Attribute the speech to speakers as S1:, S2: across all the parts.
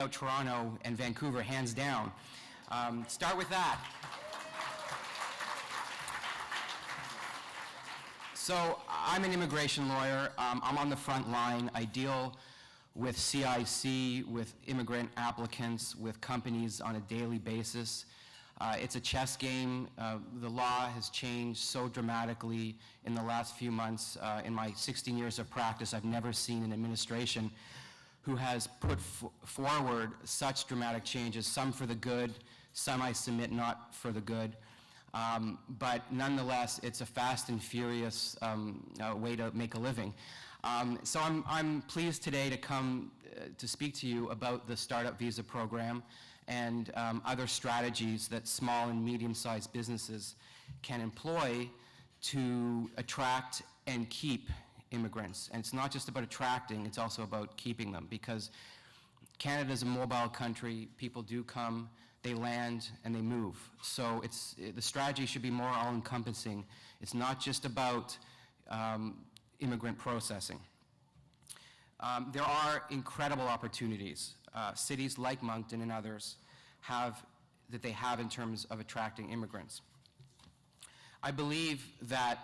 S1: Toronto and Vancouver, hands down. Start with that. So I'm an immigration lawyer. I'm on the front line. I deal with CIC, with immigrant applicants, with companies on a daily basis. It's a chess game. The law has changed so dramatically in the last few months. In my 16 years of practice, I've never seen an administration who has put forward such dramatic changes, some for the good, some I submit not for the good. But nonetheless, it's a fast and furious way to make a living. So I'm pleased today to come to speak to you about the Startup Visa Program and other strategies that small and medium-sized businesses can employ to attract and keep immigrants. And it's not just about attracting, it's also about keeping them, because Canada is a mobile country. People do come, they land, and they move. So the strategy should be more all-encompassing. It's not just about immigrant processing. There are incredible opportunities. Cities like Moncton and others that they have in terms of attracting immigrants. I believe that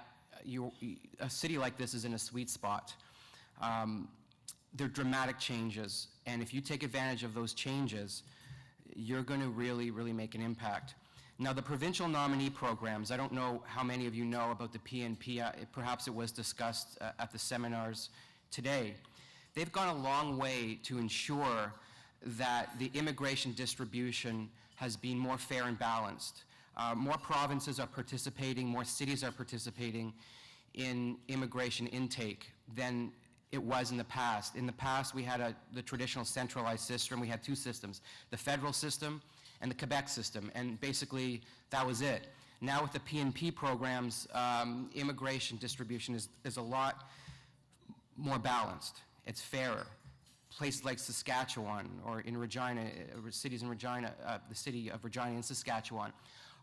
S1: a city like this is in a sweet spot. There are dramatic changes, and if you take advantage of those changes, you're going to really, really make an impact. Now, the provincial nominee programs, I don't know how many of you know about the PNP. Perhaps it was discussed at the seminars today. They've gone a long way to ensure that the immigration distribution has been more fair and balanced. More provinces are participating, more cities are participating in immigration intake than it was in the past. In the past, we had the traditional centralized system. We had two systems, the federal system and the Quebec system, and basically that was it. Now with the PNP programs, immigration distribution is a lot more balanced. It's fairer. Places like Saskatchewan or in Regina, cities in Regina, the city of Regina in Saskatchewan,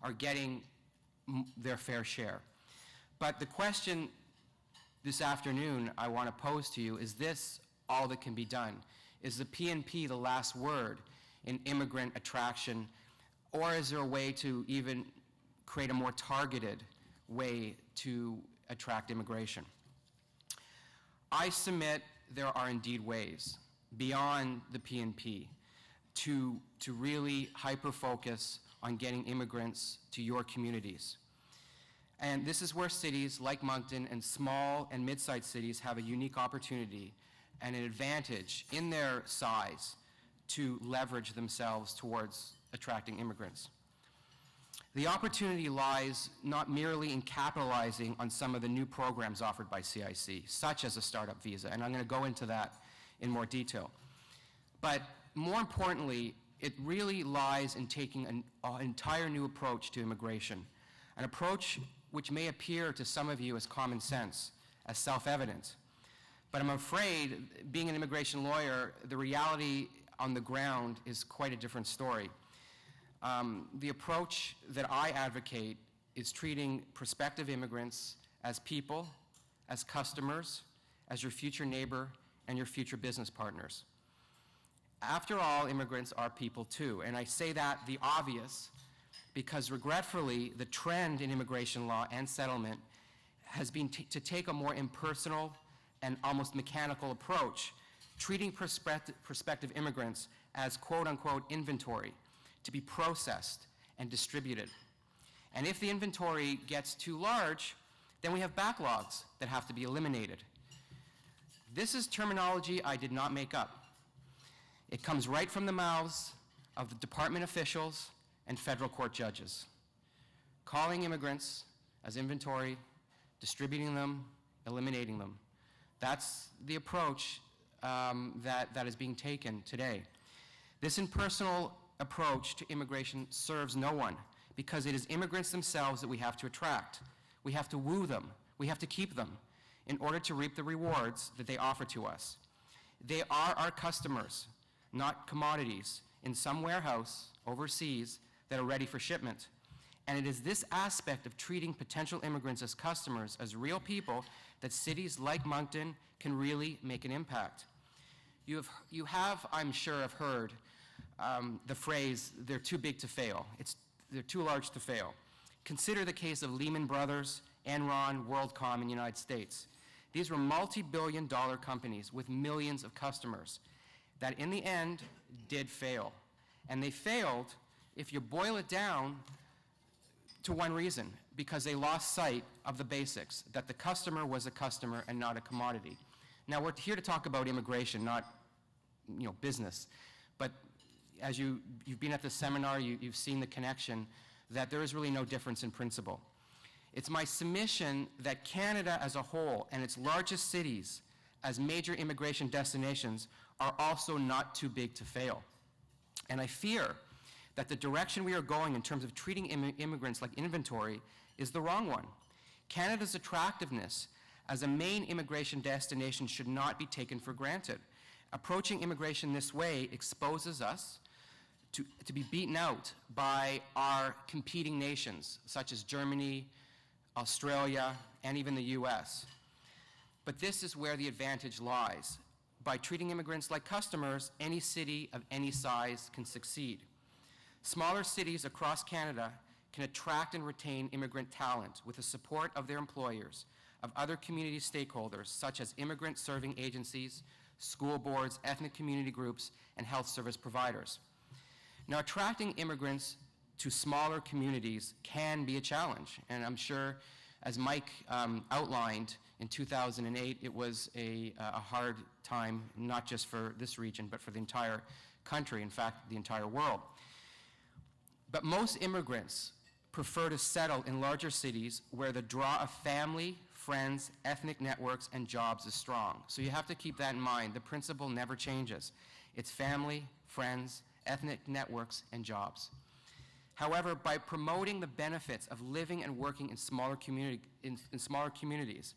S1: are getting their fair share. But the question this afternoon I want to pose to you is this all that can be done? Is the PNP the last word in immigrant attraction, or is there a way to even create a more targeted way to attract immigration? I submit there are indeed ways beyond the PNP to really hyper-focus on getting immigrants to your communities. And this is where cities like Moncton and small and mid-sized cities have a unique opportunity and an advantage in their size to leverage themselves towards attracting immigrants. The opportunity lies not merely in capitalizing on some of the new programs offered by CIC, such as a startup visa, and I'm going to go into that in more detail. But more importantly, it really lies in taking an entire new approach to immigration, an approach which may appear to some of you as common sense, as self-evident. But I'm afraid, being an immigration lawyer, the reality on the ground is quite a different story. The approach that I advocate is treating prospective immigrants as people, as customers, as your future neighbor, and your future business partners. After all, immigrants are people too, and I say that the obvious because regretfully, the trend in immigration law and settlement has been to take a more impersonal and almost mechanical approach, treating prospective immigrants as quote-unquote inventory to be processed and distributed. And if the inventory gets too large, then we have backlogs that have to be eliminated. This is terminology I did not make up. It comes right from the mouths of the department officials and federal court judges, calling immigrants as inventory, distributing them, eliminating them. That's the approach that is being taken today. This impersonal approach to immigration serves no one because it is immigrants themselves that we have to attract. We have to woo them. We have to keep them in order to reap the rewards that they offer to us. They are our customers, not commodities in some warehouse overseas that are ready for shipment. And it is this aspect of treating potential immigrants as customers, as real people, that cities like Moncton can really make an impact. You have, I'm sure, have heard the phrase, they're too big to fail. They're too large to fail. Consider the case of Lehman Brothers, Enron, WorldCom in the United States. These were multi-billion-dollar companies with millions of customers that in the end did fail. And they failed, if you boil it down, to one reason, because they lost sight of the basics, that the customer was a customer and not a commodity. Now, we're here to talk about immigration, not business. But as you've been at the seminar, you've seen the connection, that there is really no difference in principle. It's my submission that Canada as a whole and its largest cities as major immigration destinations are also not too big to fail. And I fear that the direction we are going in terms of treating immigrants like inventory is the wrong one. Canada's attractiveness as a main immigration destination should not be taken for granted. Approaching immigration this way exposes us to be beaten out by our competing nations, such as Germany, Australia, and even the US. But this is where the advantage lies. By treating immigrants like customers, any city of any size can succeed. Smaller cities across Canada can attract and retain immigrant talent with the support of their employers, of other community stakeholders, such as immigrant serving agencies, school boards, ethnic community groups, and health service providers. Now, attracting immigrants to smaller communities can be a challenge, and I'm sure, as Mike outlined, in 2008, it was a hard time, not just for this region, but for the entire country, in fact, the entire world. But most immigrants prefer to settle in larger cities where the draw of family, friends, ethnic networks, and jobs is strong. So you have to keep that in mind. The principle never changes. It's family, friends, ethnic networks, and jobs. However, by promoting the benefits of living and working in smaller communities,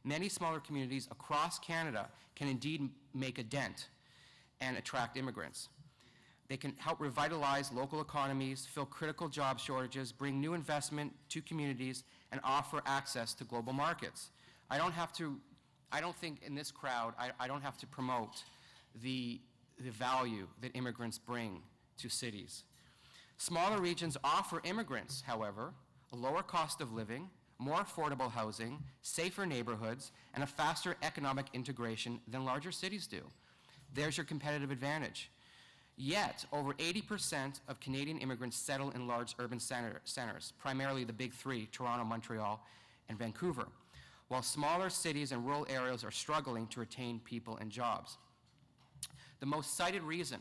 S1: many smaller communities across Canada can indeed make a dent and attract immigrants. They can help revitalize local economies, fill critical job shortages, bring new investment to communities, and offer access to global markets. I don't think in this crowd, I don't have to promote the value that immigrants bring to cities. Smaller regions offer immigrants, however, a lower cost of living, more affordable housing, safer neighborhoods, and a faster economic integration than larger cities do. There's your competitive advantage. Yet, over 80% of Canadian immigrants settle in large urban centers, primarily the big three, Toronto, Montreal, and Vancouver, while smaller cities and rural areas are struggling to retain people and jobs. The most cited reason,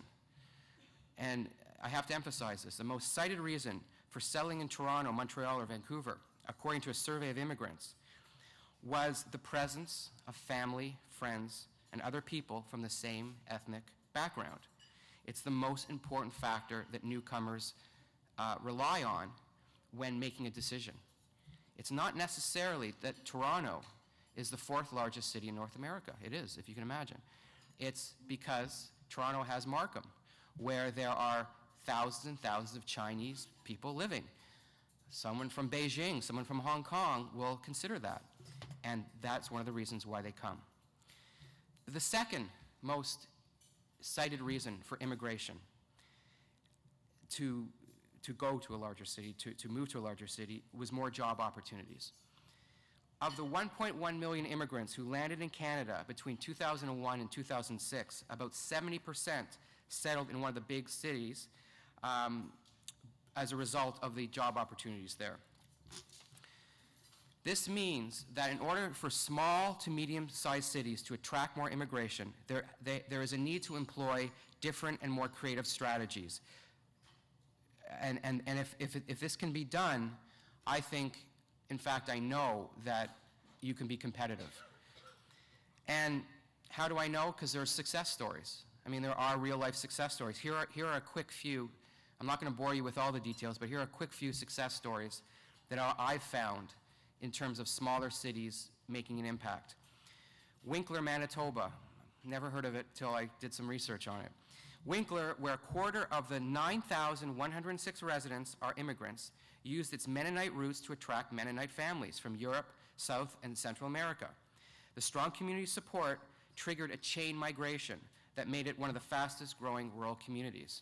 S1: and I have to emphasize this, the most cited reason for settling in Toronto, Montreal, or Vancouver, according to a survey of immigrants, was the presence of family, friends, and other people from the same ethnic background. It's the most important factor that newcomers rely on when making a decision. It's not necessarily that Toronto is the fourth largest city in North America. It is, if you can imagine. It's because Toronto has Markham, where there are thousands and thousands of Chinese people living. Someone from Beijing, someone from Hong Kong will consider that. And that's one of the reasons why they come. The second most cited reason for immigration to go to a larger city, to move to a larger city, was more job opportunities. Of the 1.1 million immigrants who landed in Canada between 2001 and 2006, about 70% settled in one of the big cities as a result of the job opportunities there. This means that in order for small to medium-sized cities to attract more immigration, there is a need to employ different and more creative strategies. And if this can be done, I think, in fact, I know that you can be competitive. And how do I know? Because there are success stories. I mean, there are real-life success stories. Here are a quick few. I'm not going to bore you with all the details, but here are a quick few success stories that I've found in terms of smaller cities making an impact. Winkler, Manitoba. Never heard of it till I did some research on it. Winkler, where a quarter of the 9,106 residents are immigrants, used its Mennonite roots to attract Mennonite families from Europe, South, and Central America. The strong community support triggered a chain migration that made it one of the fastest growing rural communities.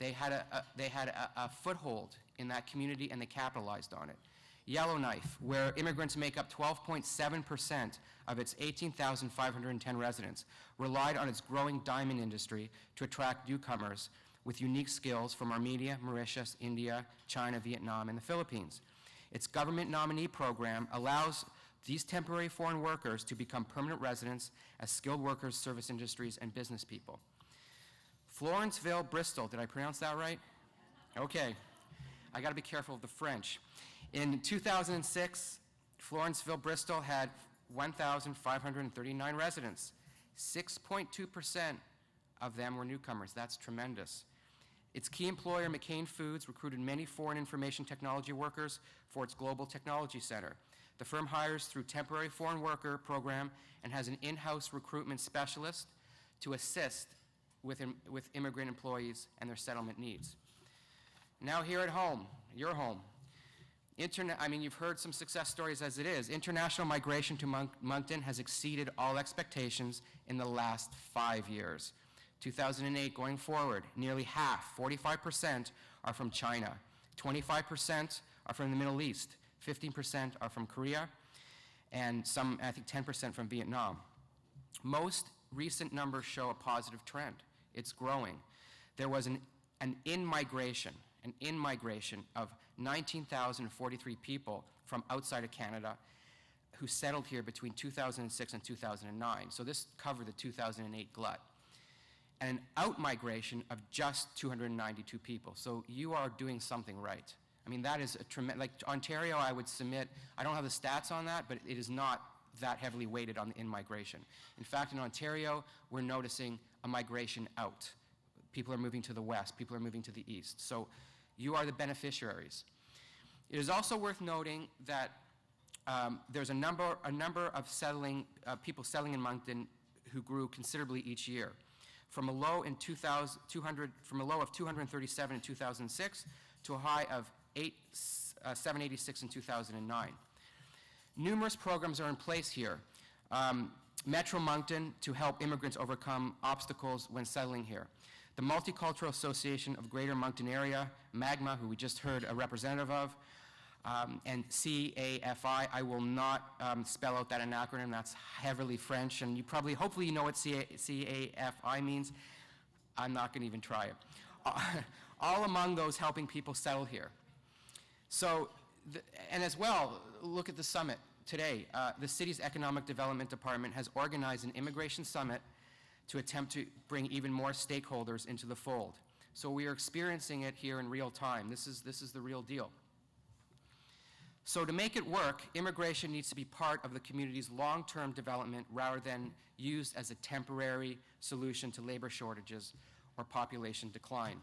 S1: They had a foothold in that community, and they capitalized on it. Yellowknife, where immigrants make up 12.7% of its 18,510 residents, relied on its growing diamond industry to attract newcomers with unique skills from Armenia, Mauritius, India, China, Vietnam, and the Philippines. Its government nominee program allows these temporary foreign workers to become permanent residents as skilled workers, service industries, and business people. Florenceville, Bristol, did I pronounce that right? Okay, I gotta be careful of the French. In 2006, Florenceville, Bristol had 1,539 residents. 6.2% of them were newcomers. That's tremendous. Its key employer, McCain Foods, recruited many foreign information technology workers for its global technology center. The firm hires through temporary foreign worker program and has an in-house recruitment specialist to assist with immigrant employees and their settlement needs. Now here at home, your home. You've heard some success stories as it is. International migration to Moncton has exceeded all expectations in the last 5 years. 2008 going forward, nearly half, 45%, are from China. 25% are from the Middle East. 15% are from Korea, and some, I think 10% from Vietnam. Most recent numbers show a positive trend. It's growing. There was an in-migration of 19,043 people from outside of Canada who settled here between 2006 and 2009. So this covered the 2008 glut. And an out-migration of just 292 people. So you are doing something right. I mean, that is a tremendous, like Ontario, I would submit, I don't have the stats on that, but it is not that heavily weighted on the in-migration. In fact, in Ontario, we're noticing a migration out. People are moving to the west, people are moving to the east. So you are the beneficiaries. It is also worth noting that there's a number of people settling in Moncton who grew considerably each year. From a low of 237 in 2006 to a high of 786 in 2009. Numerous programs are in place here. Metro Moncton to help immigrants overcome obstacles when settling here. The Multicultural Association of Greater Moncton Area, MAGMA, who we just heard a representative of, and CAFI. I will not spell out that acronym. That's heavily French, and you probably, hopefully you know what CAFI means. I'm not going to even try it. All among those helping people settle here. So, and as well, look at the summit today. The city's Economic Development Department has organized an immigration summit to attempt to bring even more stakeholders into the fold. So we are experiencing it here in real time. This is the real deal. So to make it work, immigration needs to be part of the community's long-term development rather than used as a temporary solution to labor shortages or population decline.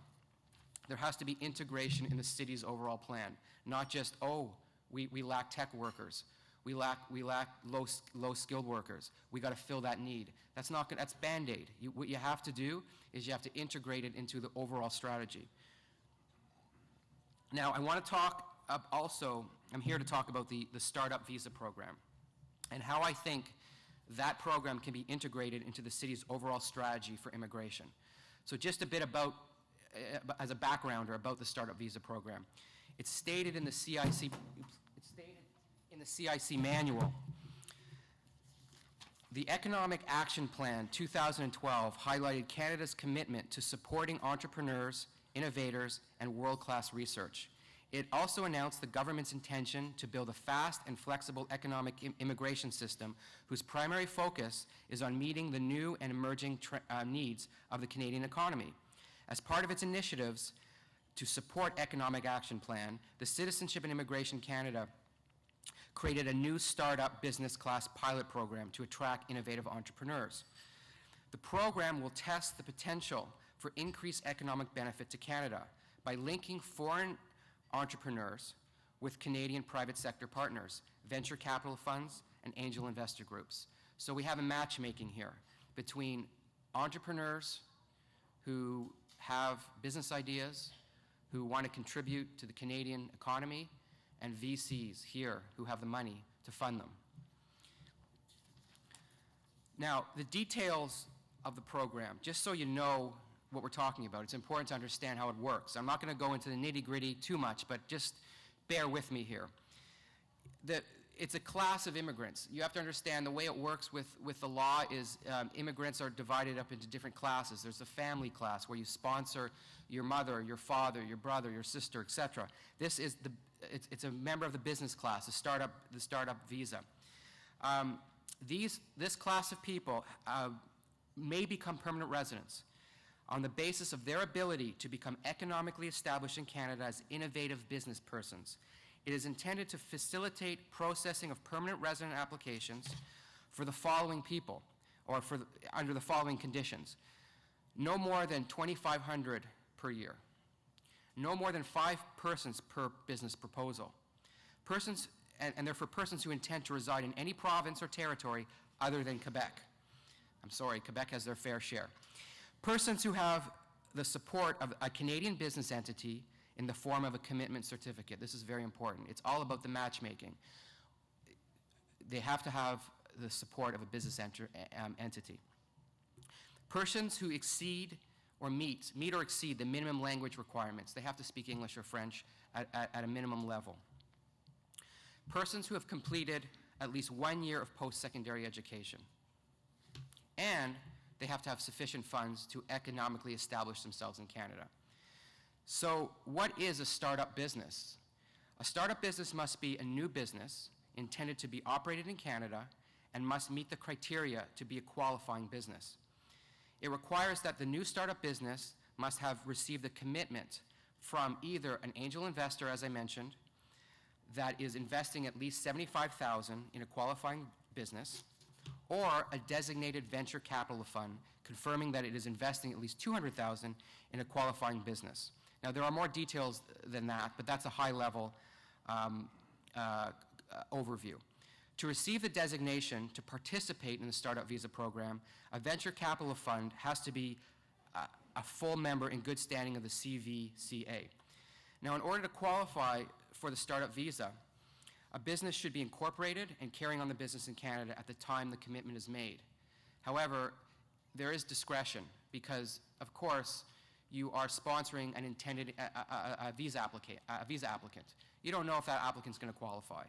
S1: There has to be integration in the city's overall plan, not just, oh, we lack tech workers. We lack low-skilled workers. We got to fill that need. That's Band-Aid. What you have to do is you have to integrate it into the overall strategy. Now, I want to talk also, I'm here to talk about the Startup Visa Program and how I think that program can be integrated into the city's overall strategy for immigration. So just a bit about, as a backgrounder about the Startup Visa Program. It's stated in the CIC, manual. The Economic Action Plan 2012 highlighted Canada's commitment to supporting entrepreneurs, innovators, and world-class research. It also announced the government's intention to build a fast and flexible economic immigration system whose primary focus is on meeting the new and emerging needs of the Canadian economy. As part of its initiatives to support Economic Action Plan, the Citizenship and Immigration Canada created a new startup business class pilot program to attract innovative entrepreneurs. The program will test the potential for increased economic benefit to Canada by linking foreign entrepreneurs with Canadian private sector partners, venture capital funds, and angel investor groups. So we have a matchmaking here between entrepreneurs who have business ideas, who want to contribute to the Canadian economy, and VCs here who have the money to fund them. Now, the details of the program, just so you know what we're talking about. It's important to understand how it works. I'm not going to go into the nitty-gritty too much, but just bear with me here. It's a class of immigrants. You have to understand the way it works with the law is immigrants are divided up into different classes. There's a family class where you sponsor your mother, your father, your brother, your sister, etc. This is it's a member of the business class, the startup visa. This class of people may become permanent residents on the basis of their ability to become economically established in Canada as innovative business persons. It is intended to facilitate processing of permanent resident applications for the following people, or under the following conditions. No more than 2,500 per year. No more than 5 persons per business proposal. And they're for persons who intend to reside in any province or territory other than Quebec. I'm sorry, Quebec has their fair share. Persons who have the support of a Canadian business entity in the form of a commitment certificate. This is very important. It's all about the matchmaking. They have to have the support of a business entity. Persons who exceed or meet or exceed the minimum language requirements. They have to speak English or French at a minimum level. Persons who have completed at least 1 year of post-secondary education. And they have to have sufficient funds to economically establish themselves in Canada. So what is a startup business? A startup business must be a new business intended to be operated in Canada and must meet the criteria to be a qualifying business. It requires that the new startup business must have received a commitment from either an angel investor, as I mentioned, that is investing at least $75,000 in a qualifying business, or a designated venture capital fund confirming that it is investing at least $200,000 in a qualifying business. Now, there are more details than that, but that's a high-level overview. To receive the designation to participate in the Startup Visa program, a venture capital fund has to be a full member in good standing of the CVCA. Now, in order to qualify for the Startup Visa, a business should be incorporated and carrying on the business in Canada at the time the commitment is made. However, there is discretion because, of course, you are sponsoring an intended a visa applicant. You don't know if that applicant's going to qualify.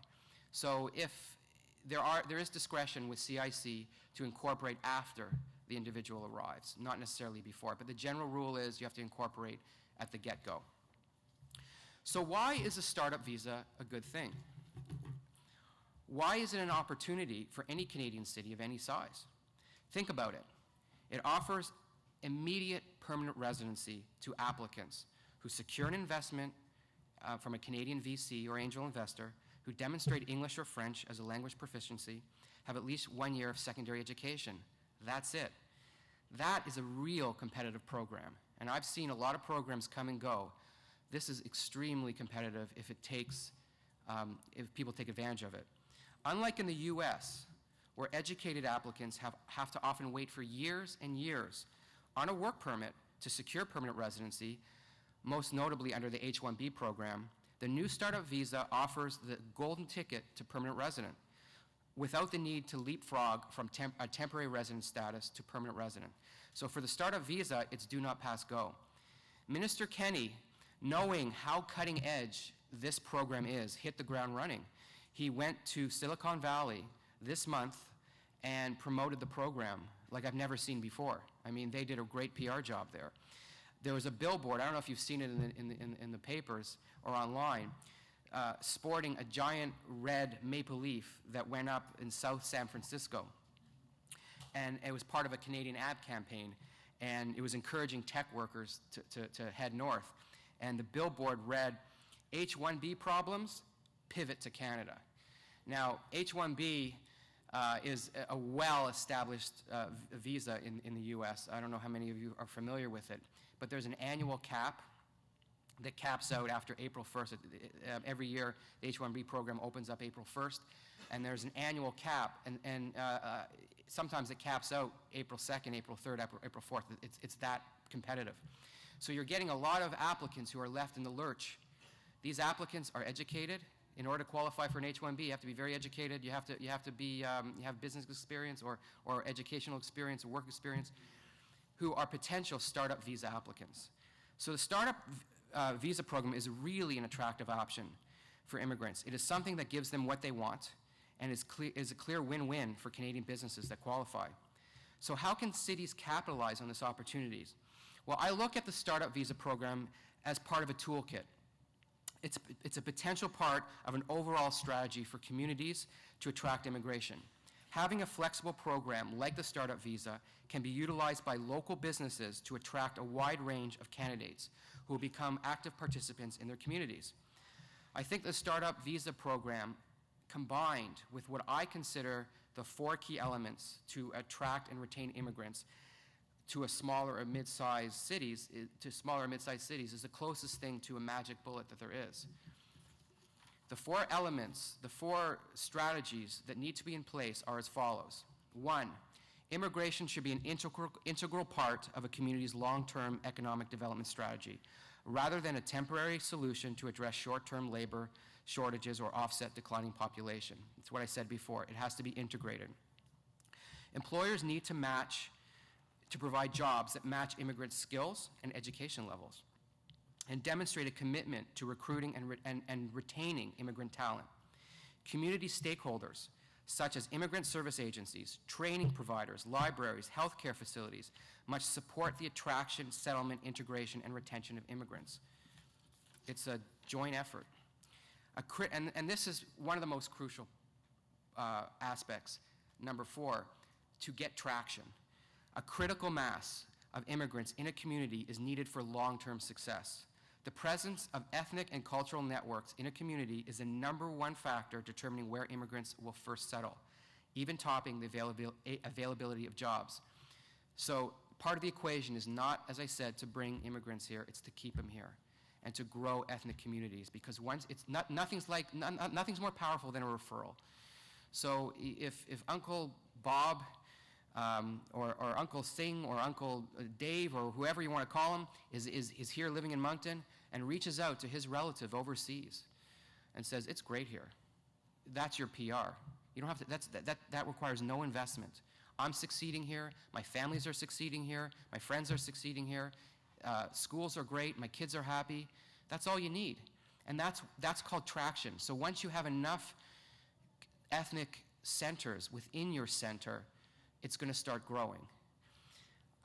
S1: So if there is discretion with CIC to incorporate after the individual arrives, not necessarily before. But the general rule is you have to incorporate at the get-go. So why is a startup visa a good thing? Why is it an opportunity for any Canadian city of any size? Think about it. It offers immediate permanent residency to applicants who secure an investment from a Canadian VC or angel investor, who demonstrate English or French as a language proficiency, have at least 1 year of secondary education. That's it. That is a real competitive program. And I've seen a lot of programs come and go. This is extremely competitive if people take advantage of it. Unlike in the US, where educated applicants have to often wait for years and years on a work permit to secure permanent residency, most notably under the H-1B program, the new startup visa offers the golden ticket to permanent resident without the need to leapfrog from a temporary resident status to permanent resident. So for the startup visa, it's do not pass go. Minister Kenney, knowing how cutting edge this program is, hit the ground running. He went to Silicon Valley this month and promoted the program like I've never seen before. I mean, they did a great PR job there. There was a billboard, I don't know if you've seen it in the papers or online, sporting a giant red maple leaf that went up in South San Francisco. And it was part of a Canadian ad campaign, and it was encouraging tech workers to head north. And the billboard read, H-1B problems, pivot to Canada. Now, H-1B is a well-established visa in the US. I don't know how many of you are familiar with it, but there's an annual cap that caps out after April 1st. Every year, the H-1B program opens up April 1st, and there's an annual cap, and sometimes it caps out April 2nd, April 3rd, April 4th. It's that competitive. So you're getting a lot of applicants who are left in the lurch. These applicants are educated. In order to qualify for an H-1B, you have to be very educated. You have to have business experience or educational experience or work experience, who are potential startup visa applicants. So the startup visa program is really an attractive option for immigrants. It is something that gives them what they want and is a clear win-win for Canadian businesses that qualify. So how can cities capitalize on this opportunities? Well, I look at the startup visa program as part of a toolkit. It's a potential part of an overall strategy for communities to attract immigration. Having a flexible program like the startup visa can be utilized by local businesses to attract a wide range of candidates who will become active participants in their communities. I think the startup visa program, combined with what I consider the 4 key elements to attract and retain immigrants to smaller or mid-sized cities, is the closest thing to a magic bullet that there is. The 4 elements, the 4 strategies that need to be in place are as follows. 1, immigration should be an integral part of a community's long-term economic development strategy, rather than a temporary solution to address short-term labor shortages or offset declining population. It's what I said before. It has to be integrated. Employers need to provide jobs that match immigrants' skills and education levels, and demonstrate a commitment to recruiting and retaining immigrant talent. Community stakeholders, such as immigrant service agencies, training providers, libraries, healthcare facilities, must support the attraction, settlement, integration, and retention of immigrants. It's a joint effort. And this is one of the most crucial aspects. Number 4, to get traction. A critical mass of immigrants in a community is needed for long-term success. The presence of ethnic and cultural networks in a community is the #1 factor determining where immigrants will first settle, even topping the availability of jobs. So part of the equation is not, as I said, to bring immigrants here, it's to keep them here and to grow ethnic communities, because nothing's more powerful than a referral. So if Uncle Bob or Uncle Singh or Uncle Dave or whoever you want to call him is here living in Moncton and reaches out to his relative overseas and says, it's great here, that's your PR. You don't have to, that requires no investment. I'm succeeding here, my families are succeeding here, my friends are succeeding here, schools are great, my kids are happy. That's all you need. And that's called traction. So once you have enough ethnic centers within your center, it's going to start growing.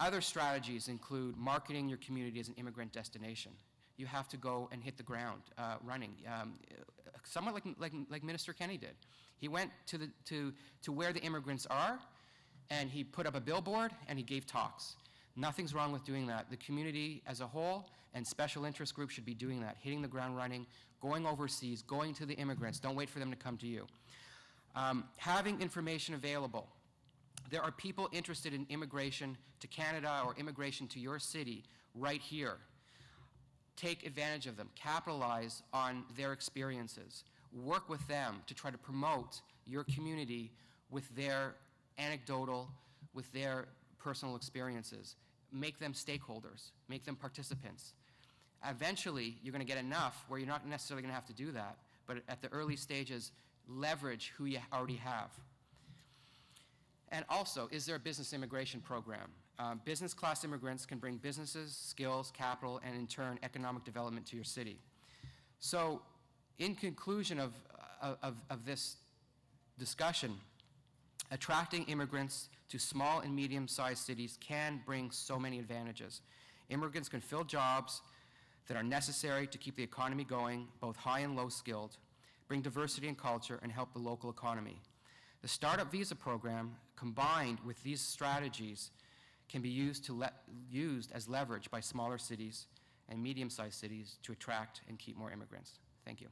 S1: Other strategies include marketing your community as an immigrant destination. You have to go and hit the ground running, somewhat like Minister Kenney did. He went to where the immigrants are, and he put up a billboard, and he gave talks. Nothing's wrong with doing that. The community as a whole and special interest groups should be doing that, hitting the ground running, going overseas, going to the immigrants. Don't wait for them to come to you. Having information available. There are people interested in immigration to Canada or immigration to your city right here. Take advantage of them. Capitalize on their experiences. Work with them to try to promote your community with their anecdotal, with their personal experiences. Make them stakeholders. Make them participants. Eventually, you're going to get enough where you're not necessarily going to have to do that, but at the early stages, leverage who you already have. And also, is there a business immigration program? Business class immigrants can bring businesses, skills, capital, and in turn, economic development to your city. So, in conclusion of this discussion, attracting immigrants to small and medium-sized cities can bring so many advantages. Immigrants can fill jobs that are necessary to keep the economy going, both high and low skilled, bring diversity and culture, and help the local economy. The Startup Visa Program, combined with these strategies, can be used as leverage by smaller cities and medium-sized cities to attract and keep more immigrants. Thank you.